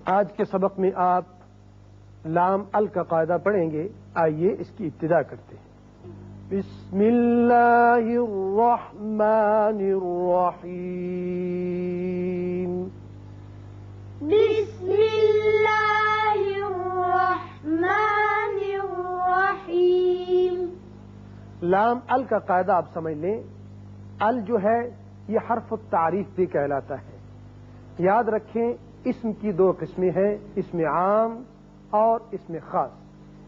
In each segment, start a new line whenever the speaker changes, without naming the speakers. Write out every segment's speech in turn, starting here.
آج کے سبق میں آپ لام ال کا قاعدہ پڑھیں گے. آئیے اس کی ابتدا کرتے ہیں. بسم اللہ الرحمن الرحیم.
بسم اللہ الرحمن الرحیم.
لام ال کا قاعدہ آپ سمجھ لیں. ال جو ہے یہ حرف التعریف بھی کہلاتا ہے. یاد رکھیں اسم کی دو قسمیں ہیں، اسم عام اور اسم خاص.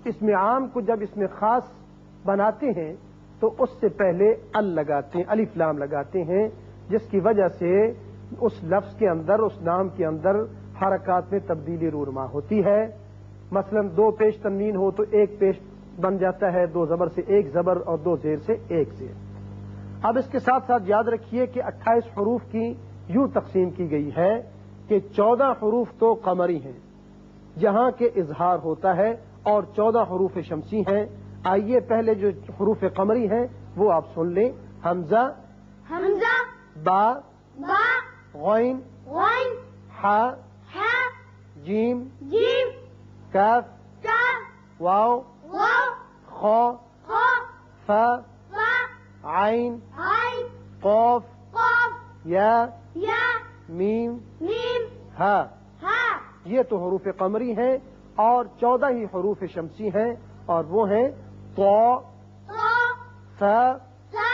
اسم عام کو جب اسم خاص بناتے ہیں تو اس سے پہلے ال لگاتے ہیں، الف لام لگاتے ہیں، جس کی وجہ سے اس لفظ کے اندر، اس نام کے اندر حرکات میں تبدیلی رونما ہوتی ہے. مثلا دو پیش تنوین ہو تو ایک پیش بن جاتا ہے، دو زبر سے ایک زبر اور دو زیر سے ایک زیر. اب اس کے ساتھ ساتھ یاد رکھیے کہ 28 حروف کی یوں تقسیم کی گئی ہے کہ 14 حروف تو قمری ہیں جہاں کے اظہار ہوتا ہے اور 14 حروف شمسی ہیں. آئیے پہلے جو حروف قمری ہیں وہ آپ سن لیں. حمزہ،
حمزہ،
با،
با،
غین،
غین،
حا،
حا،
جیم،
جیم،
کاف،
کاف،
واو،
واو،
خا،
خا،
فا،
فا،
عین،
عین،
قاف،
قاف،
یا،
یا،
میم،
میم،
ہا.
ہا.
یہ تو حروف قمری ہیں اور 14 ہی حروف شمسی ہیں اور وہ ہیں طا،
طا،
ثا،
ثا،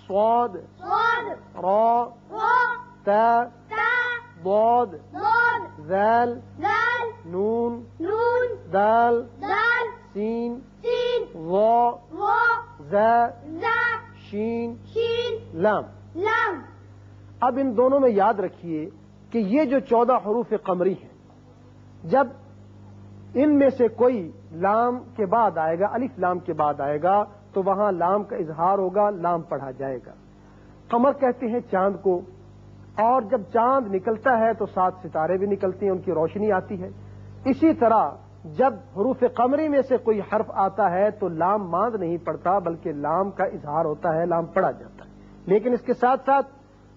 صاد،
صاد،
را،
را،
تا،
تا،
ضاد،
ضاد،
ذال،
دال،
نون،
نون،
دال،
دال،
سین،
سین،
وا،
وا،
زا،
زا،
شین،
شین،
لام.
لام.
اب ان دونوں میں یاد رکھیے کہ یہ جو 14 حروف قمری ہیں، جب ان میں سے کوئی لام کے بعد آئے گا، الف لام کے بعد آئے گا تو وہاں لام کا اظہار ہوگا، لام پڑھا جائے گا. قمر کہتے ہیں چاند کو، اور جب چاند نکلتا ہے تو 7 ستارے بھی نکلتے ہیں، ان کی روشنی آتی ہے. اسی طرح جب حروف قمری میں سے کوئی حرف آتا ہے تو لام ماند نہیں پڑتا بلکہ لام کا اظہار ہوتا ہے، لام پڑھا جاتا ہے. لیکن اس کے ساتھ ساتھ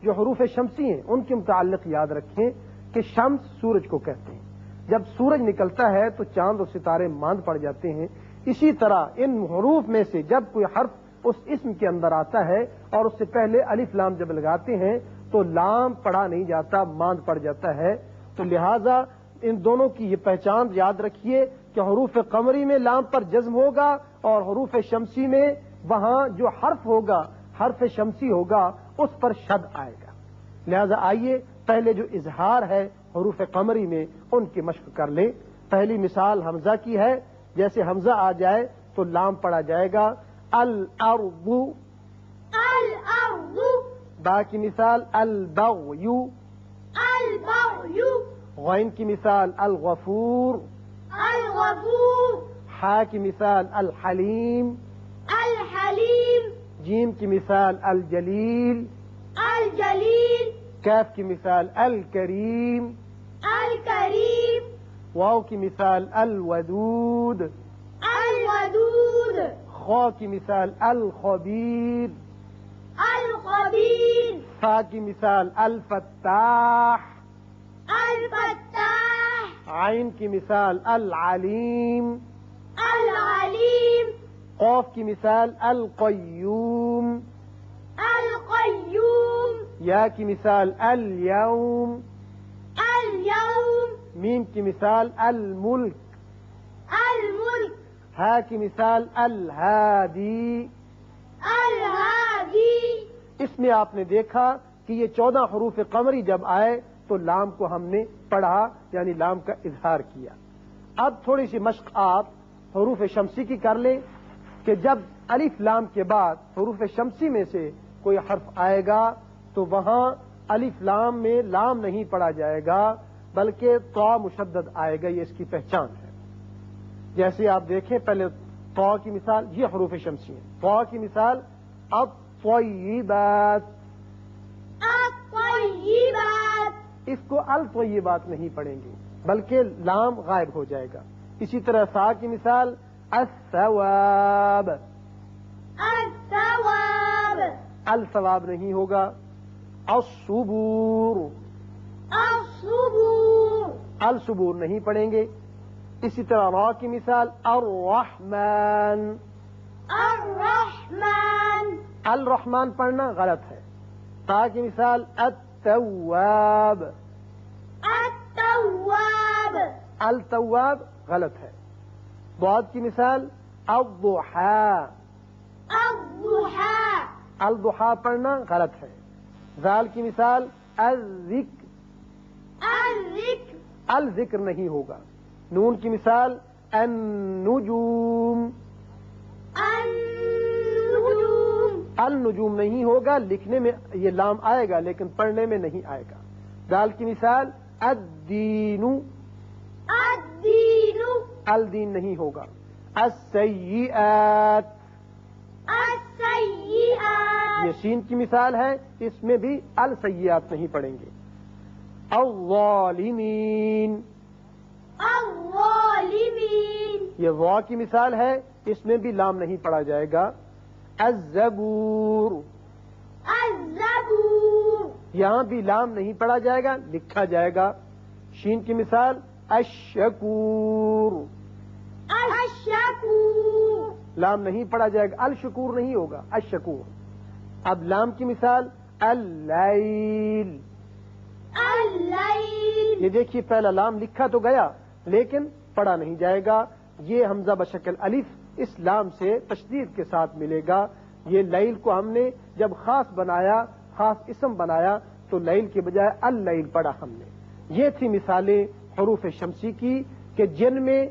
جو حروف شمسی ہیں ان کے متعلق یاد رکھیں کہ شمس سورج کو کہتے ہیں. جب سورج نکلتا ہے تو چاند اور ستارے ماند پڑ جاتے ہیں. اسی طرح ان حروف میں سے جب کوئی حرف اس اسم کے اندر آتا ہے اور اس سے پہلے الف لام جب لگاتے ہیں تو لام پڑھا نہیں جاتا، ماند پڑ جاتا ہے. تو لہذا ان دونوں کی یہ پہچان یاد رکھیے کہ حروف قمری میں لام پر جزم ہوگا اور حروف شمسی میں وہاں جو حرف ہوگا، حرف شمسی ہوگا، اس پر شد آئے گا. لہذا آئیے پہلے جو اظہار ہے حروف قمری میں ان کی مشق کر لیں. پہلی مثال حمزہ کی ہے. جیسے حمزہ آ جائے تو لام پڑھا جائے گا الارض.
الارض.
با کی مثال البغی.
البغی.
غین کی مثال الغفور.
الغفور.
حا کی مثال الحلیم.
الحلیم.
جیم کی مثال الجلیل.
الجلیل.
کاف کی مثال الکریم.
الکریم.
واو کی مثال الودود.
الودود.
خا کی مثال الخبیر.
الخبیر.
فا کی مثال الفتاح.
الفتاح.
عین کی مثال العلیم.
العلیم.
قاف کی مثال القیوم.
القیوم.
یا کی مثال الیوم.
اليوم.
میم کی مثال الملک.
الملک.
ہا کی مثال الہادی.
الہادی.
اس میں آپ نے دیکھا کہ یہ 14 حروف قمری جب آئے تو لام کو ہم نے پڑھا، یعنی لام کا اظہار کیا. اب تھوڑی سی مشق آپ حروف شمسی کی کر لیں کہ جب الف لام کے بعد حروف شمسی میں سے کوئی حرف آئے گا تو وہاں الف لام میں لام نہیں پڑھا جائے گا بلکہ طا مشدد آئے گا. یہ اس کی پہچان ہے. جیسے آپ دیکھیں پہلے طا کی مثال، یہ حروف شمسی ہیں. طا کی مثال الطیبات.
الطیبات.
اس کو الطیبات نہیں پڑھیں گے بلکہ لام غائب ہو جائے گا. اسی طرح سا کی مثال الثواب.
الثواب.
الثواب نہیں ہوگا. الصبور.
الصبور.
الصبور نہیں پڑھیں گے. اسی طرح را کی مثال الرحمن.
الرحمن.
الرحمن پڑھنا غلط ہے. تا کی مثال التواب.
التواب.
التواب غلط ہے. ضاد کی مثال الضحى.
الضحى.
الضحى پڑھنا غلط ہے. ذال کی مثال الذکر.
الذکر.
الذکر نہیں ہوگا. نون کی مثال النجوم.
النجوم.
النجوم نہیں ہوگا. لکھنے میں یہ لام آئے گا لیکن پڑھنے میں نہیں آئے گا. دال کی مثال الدین.
الدین.
الدین نہیں ہوگا. السیئات.
السیئات.
یہ سین کی مثال ہے. اس میں بھی السیئات نہیں پڑھیں گے. الظالمین.
الظالمین.
یہ وا کی مثال ہے. اس میں بھی لام نہیں پڑھا جائے گا. الزبور.
الزبور.
یہاں بھی لام نہیں پڑھا جائے گا, لکھا جائے گا. شین کی مثال الشکور.
الشکور.
لام نہیں پڑھا جائے گا. الشکور نہیں ہوگا, الشکور. اب لام کی مثال اللیل.
اللیل.
یہ دیکھیے پہلا لام لکھا تو گیا لیکن پڑھا نہیں جائے گا. یہ حمزہ بشکل الف اس لام سے تشدید کے ساتھ ملے گا. یہ لیل کو ہم نے جب خاص بنایا, خاص اسم بنایا, تو لیل کے بجائے اللیل پڑھا ہم نے. یہ تھی مثالیں حروف شمسی کی کہ جن میں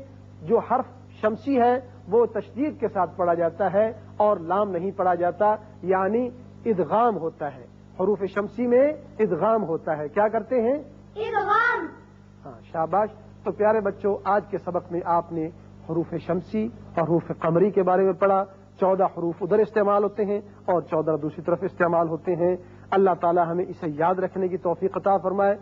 جو حرف شمسی ہے وہ تشدید کے ساتھ پڑھا جاتا ہے اور لام نہیں پڑھا جاتا, یعنی ادغام ہوتا ہے. حروف شمسی میں ادغام ہوتا ہے. کیا کرتے ہیں؟
ادغام.
ہاں, شاباش. تو پیارے بچوں, آج کے سبق میں آپ نے حروف شمسی اور حروف قمری کے بارے میں پڑھا. 14 حروف ادھر استعمال ہوتے ہیں اور 14 دوسری طرف استعمال ہوتے ہیں. اللہ تعالی ہمیں اسے یاد رکھنے کی توفیق عطا فرمائے.